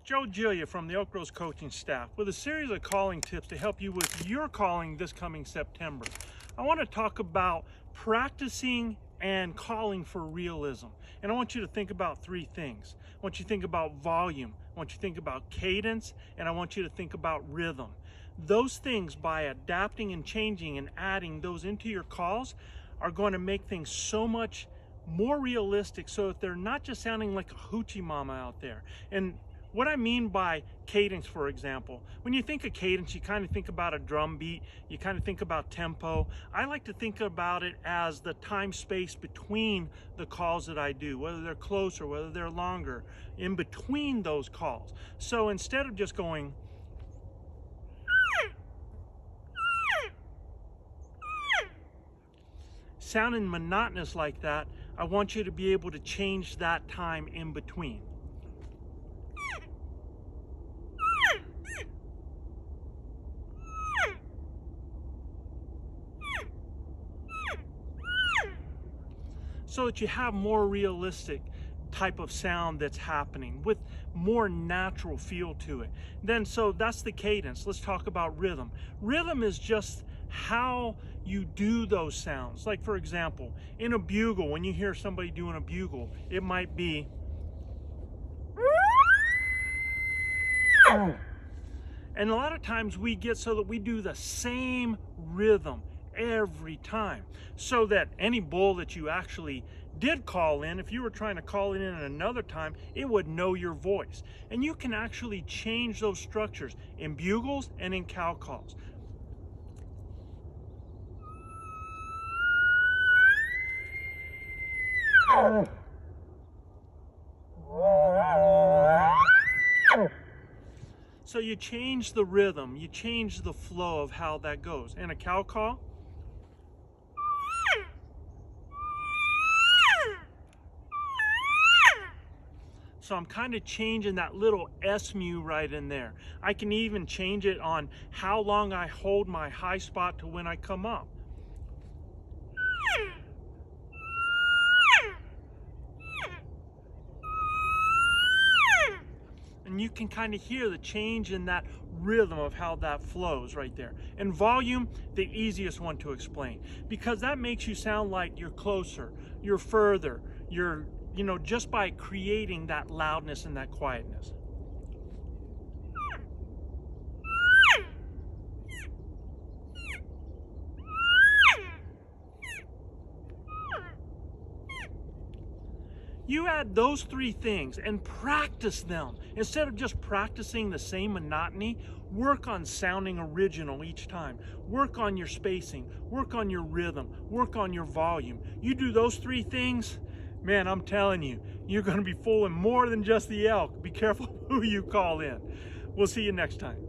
Joe Giglia from the Oak Groves coaching staff with a series of calling tips to help you with your calling this coming September. I want to talk about practicing and calling for realism. And I want you to think about three things. I want you to think about volume, I want you to think about cadence, and I want you to think about rhythm. Those things, by adapting and changing and adding those into your calls, are going to make things so much more realistic, so that they're not just sounding like a hoochie mama out there. And what I mean by cadence, for example, when you think of cadence, you kind of think about a drum beat, you kind of think about tempo. I like to think about it as the time space between the calls that I do, whether they're close or whether they're longer, in between those calls. So instead of just going, sounding monotonous like that, I want you to be able to change that time in between. So that you have more realistic type of sound that's happening with more natural feel to it. Then, so that's the cadence. Let's talk about rhythm. Rhythm is just how you do those sounds. Like, for example, in a bugle, when you hear somebody doing a bugle, it might be, and a lot of times we get so that we do the same rhythm every time, so that any bull that you actually did call in, if you were trying to call it in at another time, it would know your voice. And you can actually change those structures in bugles and in cow calls. So you change the rhythm, you change the flow of how that goes. In a cow call, so I'm kind of changing that little S mu right in there. I can even change it on how long I hold my high spot to when I come up. And you can kind of hear the change in that rhythm of how that flows right there. And volume, the easiest one to explain, because that makes you sound like you're closer, you're further, you're, just by creating that loudness and that quietness. You add those three things and practice them. Instead of just practicing the same monotony, work on sounding original each time. Work on your spacing, work on your rhythm, work on your volume. You do those three things, man, I'm telling you, you're going to be fooling more than just the elk. Be careful who you call in. We'll see you next time.